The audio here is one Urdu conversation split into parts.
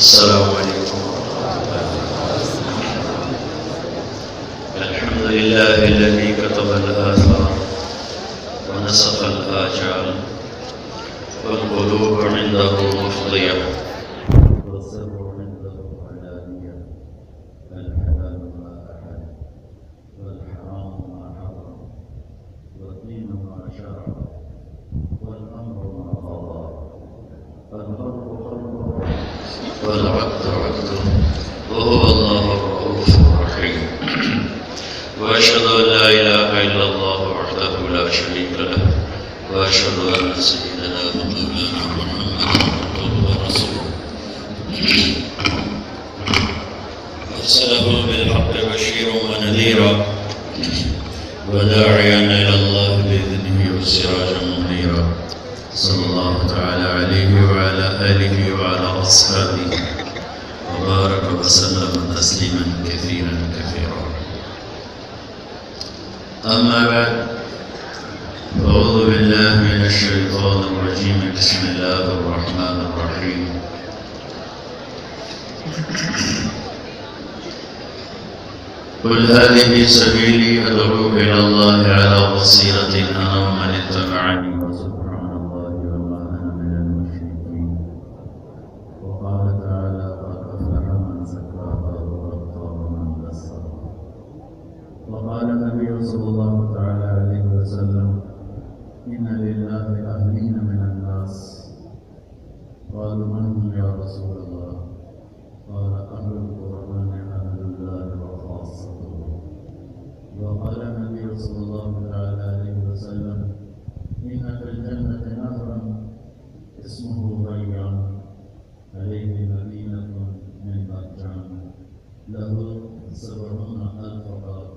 السلام عليكم. الحمد لله الذي كتب الآثار ونسخ الآجال والقلوب عنده مفضية والسر عنده علانية، الحلال ما أحل والحرام ما حرم والدين ما شرع والأمر ما قضى الخلق خلقه والعبد عبده وهو الله الرؤوف الرحيم. وأشهد أن لا إله إلا الله وحده لا شريك له وأشهد أن سيدنا ومولانا محمدا عبده ورسوله أرسله بالحق بشيرا ونذيرا وداعيا إلى الله بإذنه وسراجا منيرا، صلى الله تعالى عليه وعلى آله وعلى أصحابه وبارك وسلم تسليما كثيرا كثيرا. أما بعد، أعوذ بالله من الشيطان الرجيم. بسم الله الرحمن الرحيم. قل هذه سبيلي أدعو إلى الله على بصيرة أنا ومن اتبعني وسبحان الله وما أنا من المشركين. وقال تعالى: قد أفلح من زكاها وقد خاب من دساها. وقال النبي صلى الله تعالى عليه وسلم: إن لله أهلين من الناس. قالوا: من هم يا رسول الله؟ قال: أهل القرآن أهل الله وخاصته. وقال النبي صلى الله تعالى عليه وسلم: إن في الجنة نهرا اسمه ريان عليه مدينة من مرجان له 70,000 باب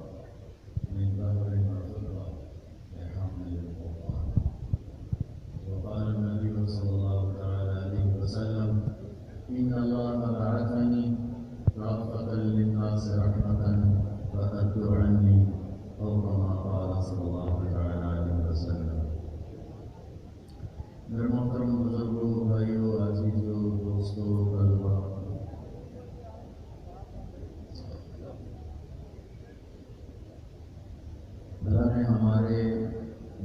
من ذهب وفضة لحامل القرآن. وقال النبي صلى الله تعالى عليه وسلم: إن الله بعثني رأفة للناس رحمة فأدوا عني، أو كما قال صلى الله تعالى عليه وسلم. میرے محترم بزرگوں، بھائیوں، عزیزوں، دوستوں، طلبا، اللہ نے ہمارے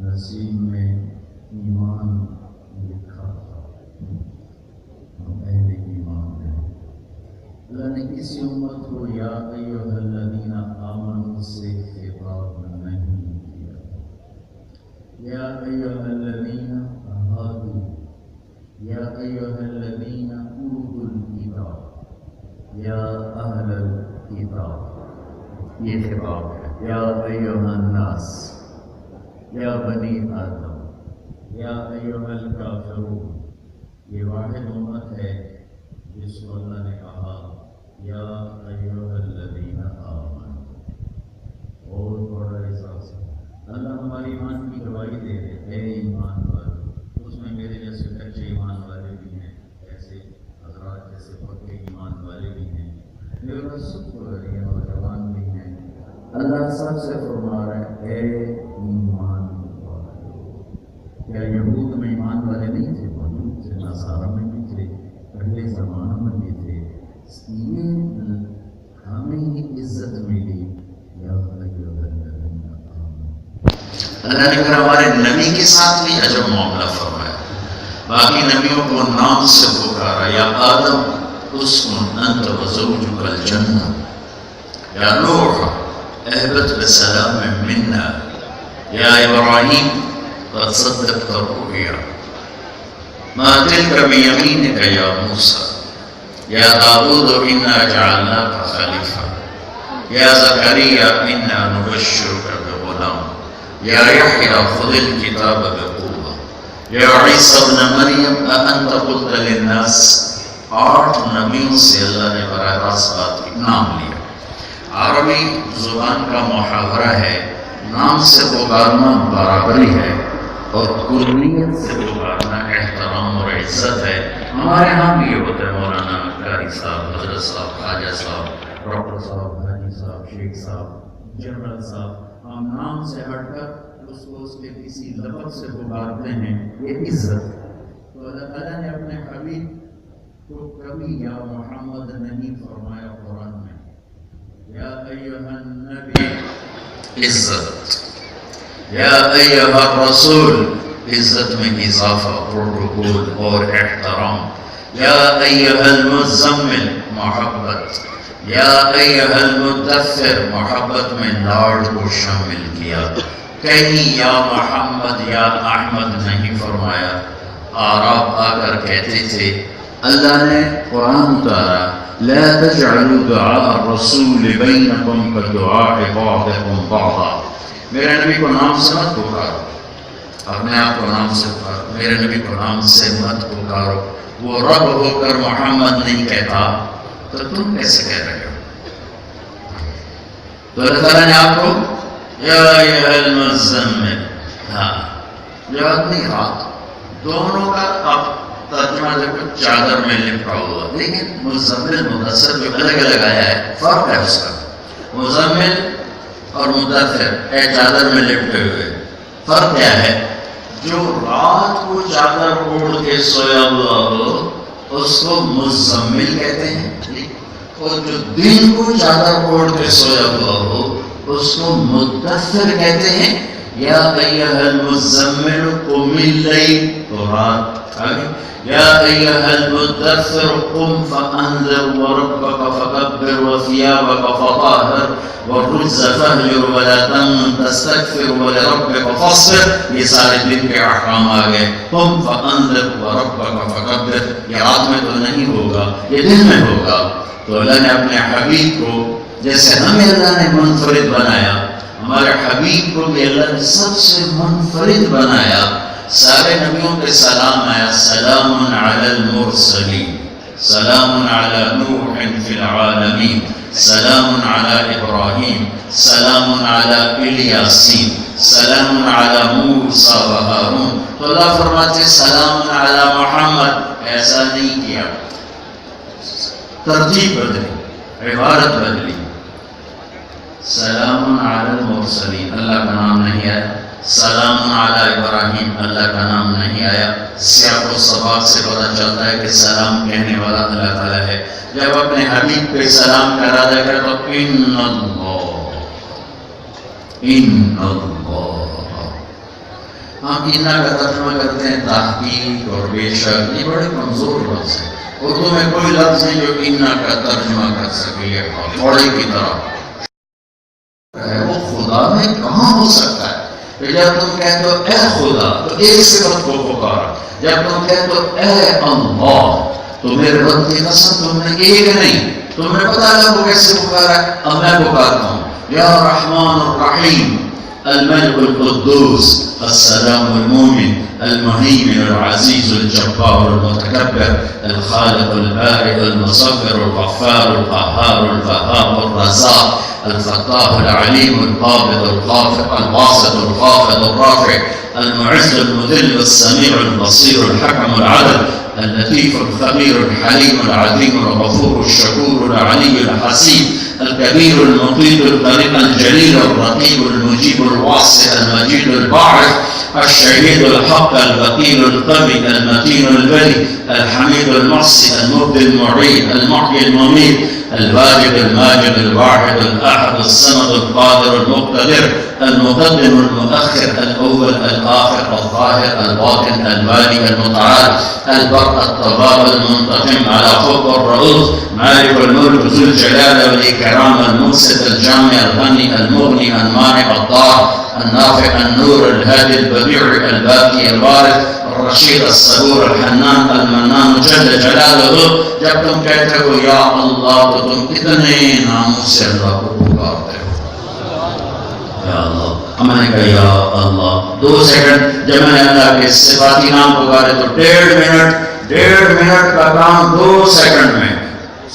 نصیب میں ایمان لکھا تھا، ہم اہل ایمان ہیں۔ اللہ نے کسی امت کو یا ایھا الذین آمنوا سے خطاب نہیں کیا، یا ایھا الذین ہادوا، یا ایھا الذین اوتوا الکتاب، یا اہل الکتاب، یہ خطاب ہے۔ یا ایھا الناس، یا بنی آدم، یا ایھا الکافرون، یہ واحد امت ہے جس کو اللہ نے کہا یا ایھا الذین آمنوا۔ اور بڑا احساس ہے، اللہ ہماری ایمان کی گواہی دے رہے، اے ایمان والو۔ اس میں میرے جیسے کچے ایمان والے بھی ہیں، ایسے حضرات جیسے پکے ایمان والے بھی ہیں، میرا سب کو یہ نوجوان بھی ہیں۔ اللہ سب سے فرما رہا ہے، اے ایمان والو۔ کیا یہود میں ایمان والے نہیں تھے؟ موجود تھے، نصارہ میں بھی تھے، پہلے زمانوں میں بھی تھے۔ یہ ہمیں ہی عزت ملی، یا ایھا الذین آمنوا۔ اللہ نے پھر ہمارے نبی کے ساتھ بھی عجب معاملہ فرمایا، باقی نبیوں کو نام سے پکارا، یا آدم اسکن انت وزوجک الجنہ، یا نوح اہبط بسلام منا، یا ابراہیم قد صدقت الرؤیا، ما تلک بیمینک یا موسیٰ، یا داود انا جعلناک خلیفہ، یا زکریا انا نبشرک بغلام، یا یحییٰ خذ الکتاب بقوة، یا عیسیٰ ابن مریم اانت قلت للناس۔ 8 نبیوں سے اللہ نے براہ راست بات کی، نام لیا۔ عربی زبان کا محاورہ ہے، نام سے پکارنا برابری ہے اور کلیت سے پکارنا احترام اور عزت ہے۔ ہمارے ہاں بھی یہ ہوتا ہے، مولانا قاری صاحب، حضرت صاحب، خواجہ صاحب، ڈاکٹر صاحب، حاجی صاحب، شیخ صاحب، جنرل صاحب، ہم نام سے ہٹ کر اس کو اس کے کسی لقب سے پکارتے ہیں، یہ عزت ہے۔ تو اللہ تعالیٰ نے اپنے حبیب تو کبھی یا محمد نہیں فرمایا قرآن میں. یا ایھا النبی عزت، یا ایھا الرسول عزت میں اضافہ، پروٹوکول اور احترام. یا ایھا المزمل محبت، یا ایھا المدثر محبت میں لاڈ کو شامل کیا. کہیں یا محمد یا احمد نہیں فرمایا. عرب آ کر کہتے تھے، اللہ نے قرآن اتارا، لا تجعلوا دعاء الرسول بینکم کدعاء بعضکم بعضا. میرے نبی کو نام سے مت پکارو، اپنے آپ کو نام سے پکارو، میرے نبی کو نام سے مت پکارو. وہ رب ہو کر محمد نہیں کہتا تو تم کیسے کہہ رہے ہو؟ تو اللہ تعالیٰ نے آپ کو یا ایھا المزمل، ہاں یاد نہیں رہا. دونوں کا اب ترجمہ دیکھو، چادر میں لپٹا ہوا، لیکن مزمل مدثر جو الگ الگ آیا ہے، فرق ہے اس کا. مزمل اور مدثر اے چادر میں لپٹے ہوئے، فرق کیا ہے؟ جو رات کو چادر اوڑھ کے سویا ہوا ہو اس کو مزمل کہتے ہیں، اور جو دن کو چادر اوڑھ کے سویا ہوا ہو اس کو مدثر کہتے ہیں. یا ایھا المزمل قم اللیل، تو رات آگے. یا ایھا المدثر قم فانذر وربک فکبر وثیابک فطہر والرجز فاہجر ولا تمنن تستکثر ولربک فاصبر. یہ سارے دن کے احکام آ گئے. قم فانذر وربک فکبر، یہ رات میں تو نہیں ہوگا، یہ دن میں ہوگا. تو اللہ نے اپنے حبیب کو، جیسے ہمیں اللہ نے منفرد بنایا، ہمارے حبیب کو بھی اللہ نے سب سے منفرد بنایا. سارے نبیوں پہ سلام آیا، سلام علی المرسلین، سلام علی نوح فی العالمین، سلام علی ابراہیم، سلام علی الیاسین، سلام علی موسیٰ و ہارون. تو اللہ فرماتے سلام علی محمد. ایسا نہیں کیا، ترتیب بدلی، عبارت بدلی. سلام علی المرسلین، اللہ کا نام نہیں آیا. سلام علی ابراہیم، اللہ کا نام نہیں آیا. سیاق و سباق سے پتہ چلتا ہے کہ سلام کہنے والا اللہ تعالیٰ ہے. جب اپنے حبیب پہ سلام کرا جائے گا تو ان اللہ، ان اللہ. ہم انا کا ترجمہ کرتے ہیں تحقیق اور بے شک، یہ بڑے کمزور لفظ ہے. اردو میں کوئی لفظ نہیں جو انا کا ترجمہ کر سکے. تھوڑے کی طرح وہ خدا میں کہاں ہو سکتا ہے؟ کہ جب تم کہتے ہو اے خدا تو ایک صفت کو پکارا، جب تم کہتے ہو اے اللہ تو میرے رب کی قسم تم نے ایک نہیں، تمہیں پتا اللہ کو کیسے پکارا ہے. اب میں پکارتا ہوں یا رحمان الرحیم، الملك القدوس السلام المؤمن المهيمن العزيز الجبار المتكبر الخالق البارئ المصور الغفار القهار الوهاب الرزاق الفتاح العليم القابض الخافض الباسط الخافض الرافع المعز المذل السميع البصير الحكم العدل اللطيف الخبير الحليم العظيم الغفور الشكور العلي الحسيب الكبير المقيت القريب الجليل الرقيب المجيب الواسع المجيد الباعث الشهيد الحق الوكيل القوي المتين البلي الحميد المحصي المبدي المعيد المحيي المميت الواجد الماجد الواحد الأحد الصمد القادر المقتدر المقدم المؤخر الأول الآخر الظاهر الباطن الوالي المتعال البر التواب المنتقم على حب الرؤوف مالك الملك ذو الجلال والإكرام المقسط الجامع الغني المغني المانع الضار النافع النور الهادي البديع الباقي الوارث الرشيد الصبور الحنان المنان جل جلاله. جب تم کہتے ہو یا اللہ تو تم کتنے ناموں سے اللہ کو پکارتے ہو؟ یا اللہ. ہم نے کہا یا اللہ 2 سیکنڈ. جب میں نے اللہ کے صفاتی نام پکارے تو 1.5 منٹ کا کام 2 سیکنڈ میں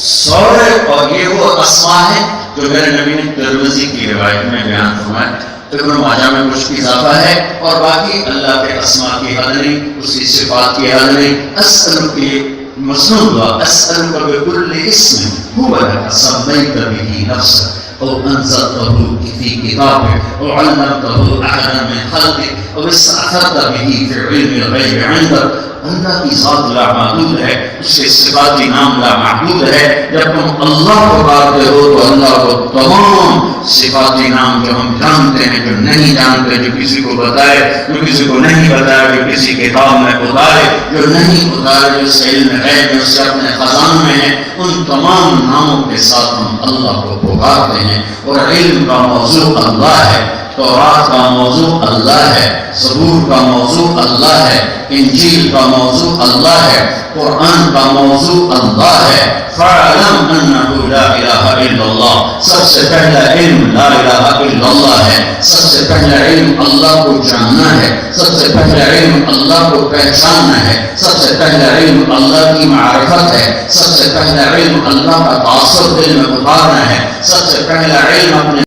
سورے. اور یہ وہ اسماء ہیں جو میرے نبی نے ترمذی کی روایت میں بیان فرمائے. ابن ماجہ میں کچھ اضافہ ہے اور باقی اللہ کے اسماء کی حد نہیں، اس کی صفات کی حد نہیں. اسألک کی مسنود ہوا، اسألک بکل اسم هو لک سمیت به نفسک او انزلته فی کتابک او علمته احدا من خلقک او استأثرت به فی علم الغیب عندک اللہ کی ذات لامحدود ہے، اس کے صفاتی نام لامحدود ہے۔ جب تم اللہ کو پکارتے ہو تو اللہ کو تمام صفاتی نام جو ہم جانتے ہیں، جو نہیں جانتے، جو کسی کو بتائے، جو کسی کو نہیں بتایا، جو کسی کتاب میں اتارے، جو نہیں اتارے، جو اس علم ہے، جو اس اپنے خزان میں ہے، ان تمام ناموں کے ساتھ ہم اللہ کو پکارتے ہیں۔ اور علم کا موضوع اللہ ہے، تورات کا موضوع اللہ ہے، زبور کا موضوع اللہ ہے، انجیل کا موضوع اللہ ہے، قرآن کا موضوع اللہ ہے۔ فَاعْلَمْ أَنَّهُ لَا إِلَهَ إِلَّا اللَّهُ، سب سے پہلا علم لا الہ الا اللہ ہے، سب سے پہلا علم اللہ کو جاننا ہے، سب سے پہلا علم اللہ کو پہچاننا ہے، سب سے پہلا علم اللہ کی معرفت ہے، سب سے پہلا علم اللہ کا تعصب دل میں اتارنا ہے، سب سے پہلا علم اپنے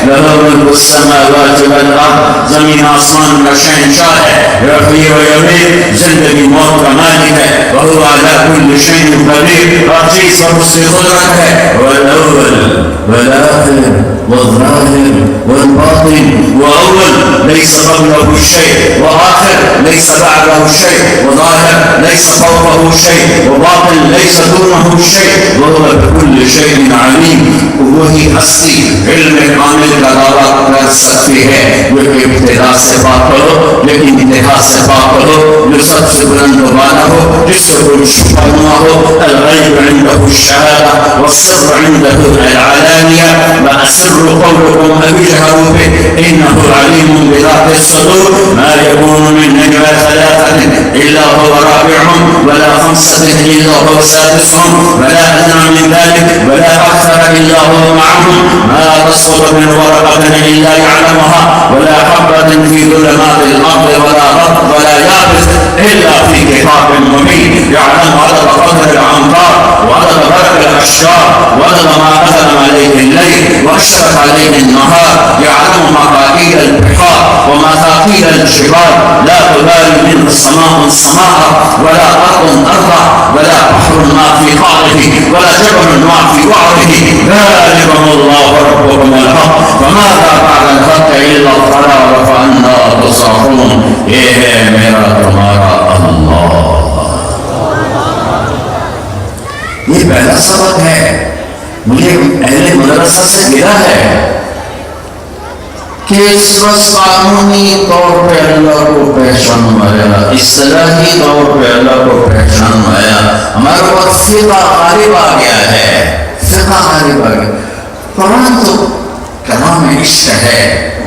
لَهُ مُلْكُ السَّمَاوَاتِ وَالْأَرْضِ، زمین آسمان کا شہنشاہ ہے، یحیی و یمیت، زندگی موت کا مالک ہے، وَهُوَ عَلَىٰ كُلِّ شَيْءٍ قَدِيرٌ، ہر چیز پر اس کی قدرت ہے۔ وَالْأَوَّلُ وَالْآخِرُ وَالظَّاهِرُ وَالْبَاطِنُ، وَأَوَّلُ لَيْسَ قَبْلَهُ شَيْءٌ، وَآخِرُ لَيْسَ بَعْدَهُ شَيْءٌ، وَظَاهِرُ لَيْسَ فَوْقَهُ شَيْءٌ، وَبَاطِنُ لَيْسَ دُونَهُ شَيْءٌ، وَهُوَ بِكُلِّ شَيْءٍ عَلِيمٌ۔ وہی ہستی علم کامل کا دعویٰ کر سکتی ہے جو کہ ابتدا سے پاک ہو لیکن انتہا سے پاک ہو، جو سب سے بلند و بالا ہو، جس سے کوئی چھپا نہ ہو۔ الغیب عنده الشہادہ والسر عنده العلانیہ، وأسروا قولكم أو اجهروا به إنه عليم بذات الصدور۔ ما يكون من نجوى ثلاثة إلا هو رابعهم ولا خمسة إلا هو سادسهم ولا أدنى من ذلك ولا أكثر إلا هو معهم، ما تسقط من ورقة إلا يعلمها ولا حبة في ظلمات الأرض ولا رطب ولا يابس إلا في كتاب مبين۔ يعلم عدد قدر الأمطار وعدد برق الأشجار وعدد ما أظلم عليه الليل وأشرق عليه النهار، يعلم مقادير البحار ومثاقيل الجبال، لا تبالي منه السماء سماء ولا أرض أرضا ولا بحر ما في قعره ولا جبل ما في وعره، ذلكم الله ربكم الحق، فماذا بعد الحق إلا الضلال فأنى تصرفون۔ یہ ہے میرا تمہارا اللہ۔ یہ پہلا سبق ہے، مجھے اہل مدرسہ سے ملا ہے کہ اس وقت قانونی طور پہ اللہ کو پہچانوایا، اصطلاحی طور پہ اللہ کو پہچانوایا، ہمارے وقت فقہ غالب آ گیا ہے، فقہ غالب آ گیا۔ قرآن تو کلام عشق ہے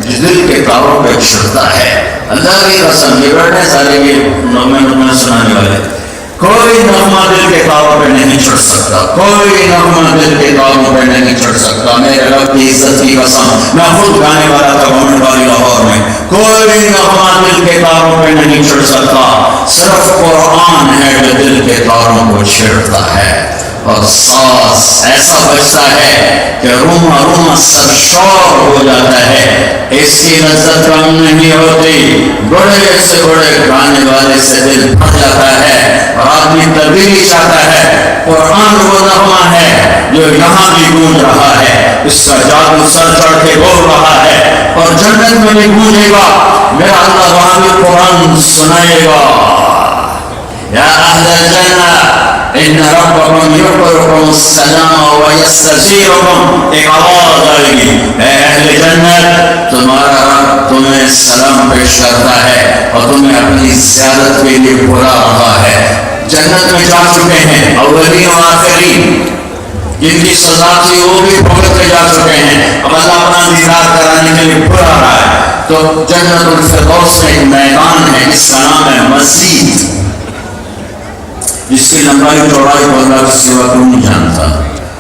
جو دل کے کاروں پہ چھڑتا ہے۔ اللہ کی قسم، یہ بیٹھے سارے یہ نغمے سنانے والے، کوئی نغمہ دل کے کاروں پہ نہیں چڑھ سکتا، کوئی نغمہ دل کے کاروں پہ نہیں چڑھ سکتا۔ میرے رب کی عزت کی قسم، میں خود گانے والا تھا گورنمنٹ والی لاہور میں، کوئی نغمہ دل کے کاروں پہ نہیں چڑھ سکتا، صرف قرآن ہے جو دل کے کاروں کو چھیڑتا ہے، اور ساز ایسا بجتا ہے کہ روما روما سرشور ہو جاتا ہے۔ اس کی لذت کم نہیں ہوتی، بڑے سے بڑے گانے والے سے دل بھر جاتا ہے اور آدمی تبدیلی چاہتا ہے۔ قرآن وہ نغمہ ہے جو یہاں بھی گونج رہا ہے، اس کا جادو سر چڑھ کے بول رہا ہے، اور جنت میں بھی گونجے گا، میرا اللہ وہاں بھی قرآن سنائے گا۔ یا اہل الجنہ ان ربکم یقرکم السلام ویستجیرکم، ایک آواز آئے گی، اے اہل جنت تمہارا رب تمہیں سلام پیش کرتا ہے اور تمہیں اپنی زیارت کے لیے بلا رہا ہے۔ جنت میں جا چکے ہیں اولین و آخرین، جن کی سزا تھی وہ بھی بھگت کے جا چکے ہیں، اب اللہ اپنا دیدار کرانے کے لیے بلا رہا ہے۔ تو جنت الفردوس میں ایک میدان ہے جس کا نام ہے مسجد، جس کی لمبائی چوڑائی کو اللہ کے سوا کوئی نہیں جانتا۔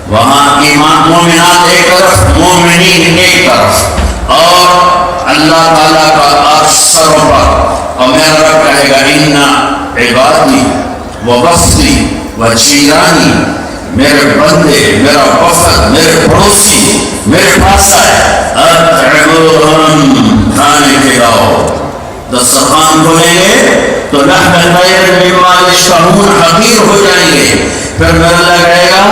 وہاں ایمان مومنات ایک طرف، مومنین ایک طرف، اور اللہ تعالیٰ کا عرش سروں پر، اور میرا رب کہے گا اِنَّ عِبَادِي وَوَفْدِي وَجِيرَانِي، میرے بندے، میرا وفد، میرے پڑوسی، میرے پاس آئے، اطعموہم، کھانے کھلاؤ۔ دسترخوان کھولیں گے تو لحم الطیر مما یشتہون حقیر ہو جائیں گے، پھر میرا اللہ کہے گا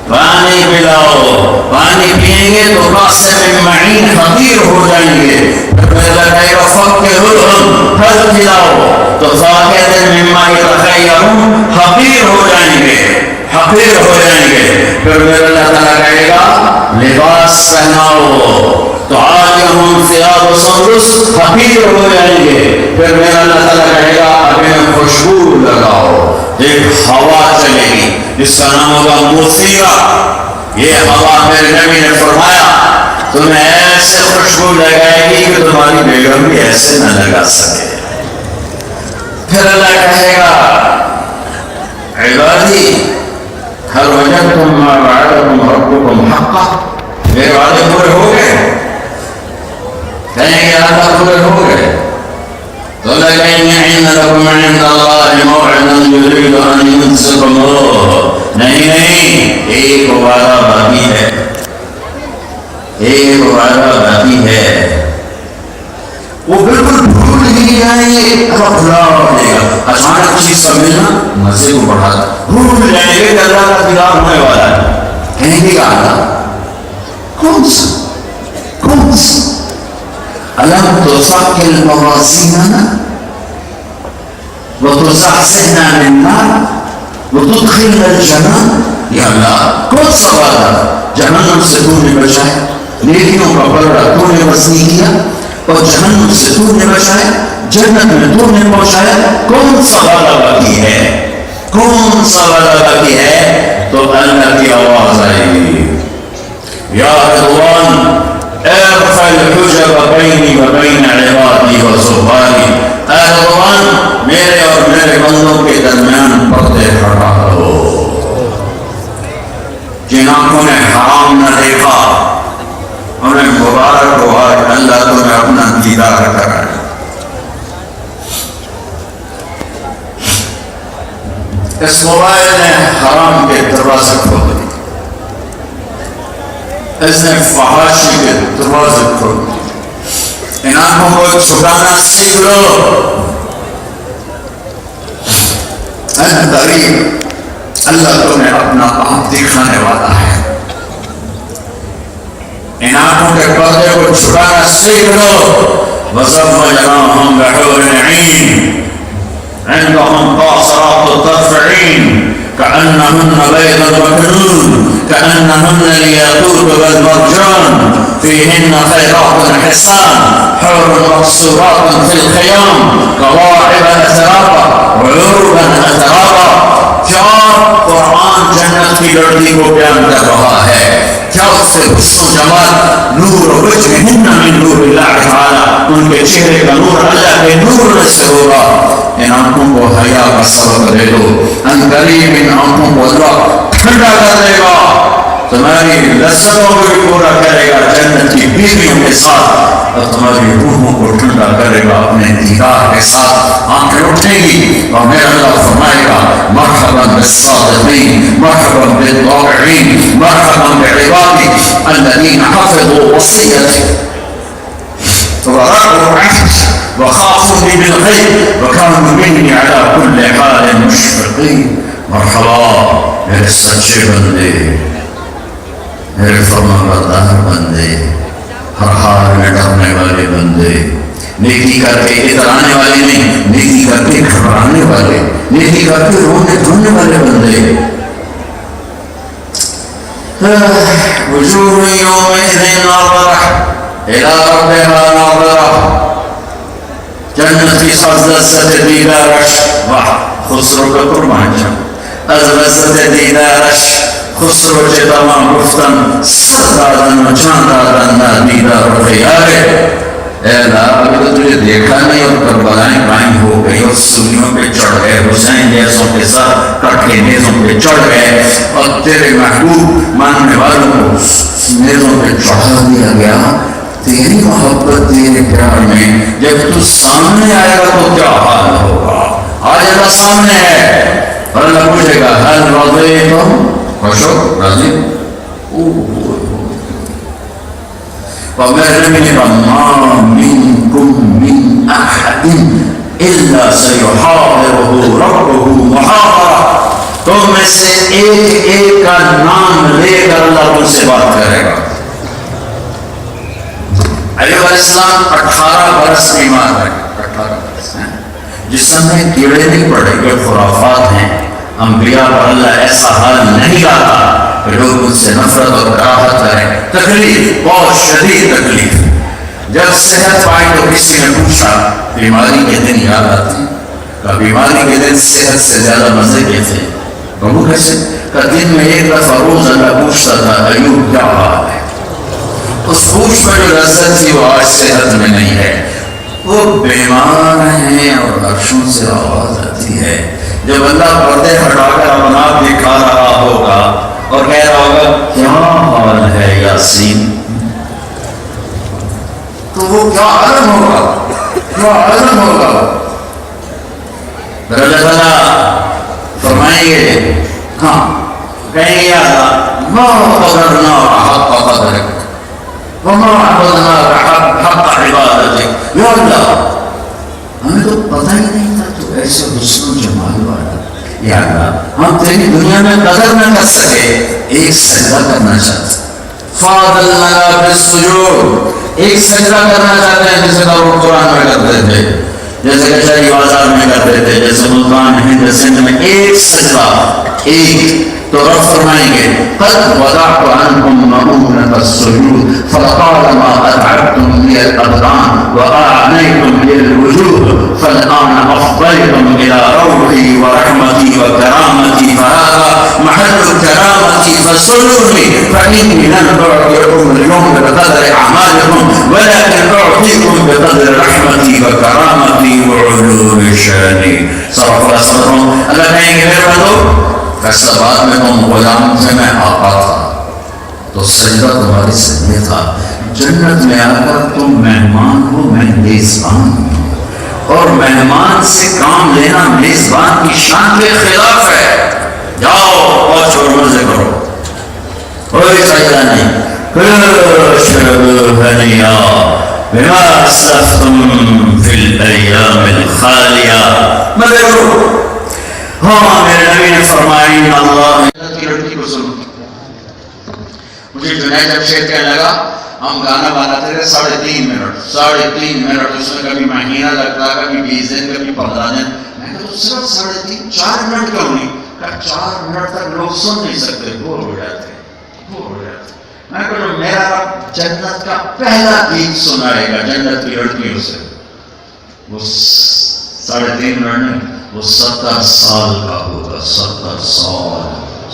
پانی پلاؤ، پانی پئیں گے تو کاسے میں معین حقیر ہو جائیں گے، پھر میرا اللہ کہے گا فکہوہم، پھل کھلاؤ تو مما یتخیرون، حقیر ہو جائیں گے، حقیر ہو جائیں گے. پھر میرا اللہ تعالیٰ کہے گا لباس پہناؤ تو آج ہم ثیاب سندس، حقیر ہو جائیں گے. پھر میرا اللہ تعالیٰ کہے گا اب انہیں خوشبو لگاؤ. ایک ہوا چلے گی جس کا نام ہوگا موسیقا. یہ ہوا میرے نبی نے فرمایا تمہیں ایسے خوشبو لگائے گی کہ تمہاری بیگم بھی ایسے نہ لگا سکے. پھر اللہ کہے گا عبادی هل وجدتم ما وعدكم ربكم حقا، میرے وعدے پورے ہو گئے؟ کہیں گے اللہ پورے ہو گئے. تو لَكَنْ يَعِنَ لَكُمْ عِنْدَ اللَّهِ مَوْعِدًا يُرِيدُ أَنْ يُنْصِرَكُمْ. نہیں، ایک وعدہ باقی ہے، ایک وعدہ باقی ہے. وہ بالکل بھول ہی جائیں گے، اللہ بھلا دے گا. اچانک چیز کا ملنا مزے کو بڑھا دے. بھول جائیں گے کہ اللہ کا دیدار ہونے والا ہے. کہیں گے اللہ کون سا کون سا ألم تثقل موازيننا وتزحزحنا من النار وتدخلنا الجنة. یا اللہ کون سا وعدہ جہنم سے تو نے بچایا، نیکیوں کا پلڑا تو نے وسیع کیا اور جہنم سے تو نے بچایا، جنت میں تو نے پہنچایا. کون سا وعدہ باقی ہے، کون سا وعدہ باقی ہے؟ تو اللہ کی آواز آئے گی یا رضوان ارفع الحجب بینی و بین عبادی و زبانی. اے رضوان میرے اور میرے بندوں کے درمیان پردے ہٹا دو. جن آنکھوں نے حرام نہ دیکھا انہیں مبارک ہو، آج اللہ تمہیں اپنا دیدار کرائے. اس موبائل نے حرام کے دروازے کھول دیے، اس نے فحاشی کے دروازے کھول دیے. ان آنکھوں کو چھپانا سیکھ لو. قریب اللہ تمہیں اپنا آپ دکھانے والا ہے. ان آنکھوں کے پردے کو چھپانا سیکھ لو. وَزَوَّجْنَاهُمْ بِحُورٍ عِينٍ عندهم قاصرات الطرف عين كأنهن بيض مكنون كأنهن الياقوت والمرجان فيهن خيرات حسان حور مقصورات في الخيام كواعب أترابا وعروبا أترابا. کیا قرآن جنت کی لڑکی کو بیان کر رہا ہے، کیا اس سے حسن و جمال. نور وجہہن من نور اللہ تعالی، ان کے چہرے کا نور اللہ کے نور سے ہوگا. ان آنکھوں کو حیا کا سبق دے دو. ان قریب ان آنکھوں کو اللہ ٹھنڈا کر دے گا، تمہاری لذتوں کو بھی پورا کرے گا جنت کی بیویوں کے ساتھ، اور تمہاری روحوں کو ٹھنڈا کرے گا اپنے دیدار کے ساتھ. آنکھیں اٹھیں گی اور میرا اللہ فرمائے گا مرحبا بالصادقین مرحبا بالطاعین مرحبا بعبادی الذین حفظوا وصیتی ورعوا عهدی وخافوني بالغیب وكانوا مني على كل حال مشفقین. مرحبا میرے سچے بندے، میرے فرمانبردار بندے، ہر حال میں ڈرنے والے بندے، نیکی کر کے اترانے والے نہیں، نیکی کر کے گھبرانے والے، نیکی کر کے رونے دھونے والے بندے. وجوہ یومئذ ناظرہ الی ربها ناظرہ. جنت کی از لذت دیدارش، واہ خسرو کا قربان جان، از لذت دیدارش خسرو چه تمام گفتن سر دادن و جان دادن نا دیدار و خیارے. اے اللہ ابھی تو تجھے دیکھا نہیں اور کربلائیں قائم ہو گئی اور سولیوں پہ چڑھ گئے، حسین جیسوں کے ساتھ کٹ کے نیزوں پہ چڑھ گئے اور تیرے محبوب ماننے والوں کو نیزوں پہ چڑھا دیا گیا. تیری محبت تیرے پیار میں جب تو سامنے آئے گا تو کیا حال ہوگا. آج اللہ سامنے ہے اور اللہ پوچھے گا حل رضیتم، خوش ہو راضی؟ وَمَا مِنْكُمْ مِنْ أَحَدٍ إِلَّا سَيُحَاضِرُهُ رَبُّهُ مُحَاضَرَةً. تم میں سے ایک ایک کا نام لے کر اللہ تم سے بات کرے گا. علیہ السلام 18 برس بیمار رہے، 18 برس. جسم میں کیڑے نہیں پڑے، یہ خرافات ہیں. انبیاء پر اللہ ایسا حال نہیں لاتا کہ لوگ ان سے نفرت اور کراہت کریں. تکلیف، بہت شدید تکلیف. جب صحت پائی تو کسی نے پوچھا بیماری کے دن یاد آتی؟ کہ بیماری کے دن صحت سے زیادہ مزے کے تھے. بابو کیسے؟ کہ دن میں ایک دفعہ روز اللہ پوچھتا تھا ایوب کیا حال ہے. اس پوچھ میں جو لذت تھی وہ آج صحت میں نہیں ہے. وہ بیمار ہیں اور عرشوں سے آواز آتی ہے. جب اللہ پردے ہٹا کر اپنا آپ دکھا رہا ہوگا اور کہہ رہا ہوگا کیا حال ہے یاسین، تو وہ کیا عالم ہوگا، کیا عالم ہوگا. پھر اللہ تعالیٰ فرمائیں گے، ہاں کہیں گے یا اللہ ما قدرنا حق قدرک وما عبدنا حق عبادتک. یا اللہ ہمیں تو پتہ ہی نہیں تھا تو ایسے حسن و جمال والا. یا اللہ ہم تیری دنیا میں قدر نہ کر سکے، ایک سجدہ کرنا چاہتے. فاضل لنا بالسجود، ایک سجدہ کرنا چاہتے ہیں جیسے داؤد قرآن میں کرتے تھے، جیسے کچہری بازار میں کرتے تھے، جیسے ملتان ہند سندھ میں ایک سجدہ. ایک تو رب فرمائیں گے قد وضعت عنكم مؤونة السجود فطالما أتعبتم لي الأبدان وأعنيتم لي الوجوه فالآن أفضيتم إلى روحي ورحمتي وكرامتي فهذا محل كرامتي فصلوني فإني لن أعطيكم اليوم بقدر أعمالكم ولكن أعطيكم بقدر رحمتي وكرامتي وعلو شاني. صرف رسولهم اللہ کہیں گے میرے بندو فیصلہ بعد میں تم غلام تھے، میں آقا تھا، تو سجدہ تمہارے سجدے تھا. جنت میں آ کر تم مہمان ہو، میں میزبان ہوں، اور مہمان سے کام لینا میزبان کی شان کے خلاف ہے. جاؤ اور چھوڑ مزے کرو، کوئی سجدہ نہیں. اشربوا ہنیا بما اسلفتم فی الایام الخالیہ. مزے کرو. ہاں میرے نبی نے فرمایا اللہ کی لڑکی کو سنو. مجھے جنید جب شیر کہنے لگا ہم گانا بناتے تھے 3.5 منٹ 3.5 منٹ، اس میں کبھی مہینہ لگتا، کبھی 20 دن، کبھی 15 دن. میں نے تو صرف 3.5 4 منٹ کیوں نہیں؟ کہا 4 منٹ تک لوگ سن نہیں سکتے، بور ہو جاتے، بور ہو جاتے. میں کہا میرا جنت کا پہلا گیت سنائے گا جنت کی لڑکیوں سے. وہ 3.5 منٹ نہیں، وہ 70 سال کا ہوگا. 70 سال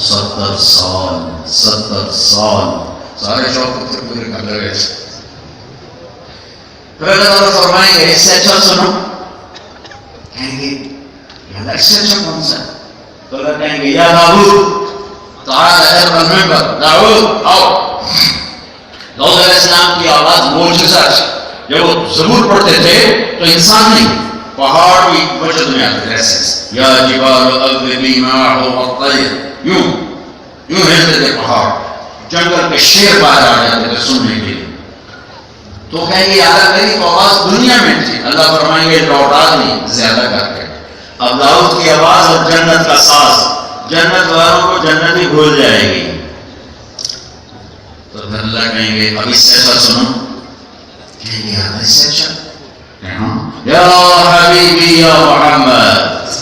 70 سال 70 سال. سارے شوق پورے کر لگے. پھر اللہ تعالیٰ فرمائیں گے اس سے اچھا سنو. کہیں گے یا اس سے اچھا کون سا؟ تو اللہ کہیں گے یا داؤد تعالی ارفع المنبر. داؤد آؤ. داؤد علیہ السلام کی آواز معجزہ. جب وہ زبور پڑھتے تھے تو انسان نہیں، پہاڑ بھی وجد میں آتے ایسے. یا جبال اوبی معه والطير، یوں ہلتے تھے پہاڑ. جنگل کے شیر باہر آ جاتے تھے سننے کے لیے. تو کہیں گے یار میری آواز دنیا میں تھی. اللہ فرمائیں گے لوٹا دی زیادہ کر کے. اب داؤد کی آواز اور جنت کا ساز، جنت والوں کو جنت ہی بھول جائے گی. تو پھر اللہ کہیں گے اب اس سے ایسا سنو. کہیں گے یار اس سے اچھا یا حبیبی یا محمد،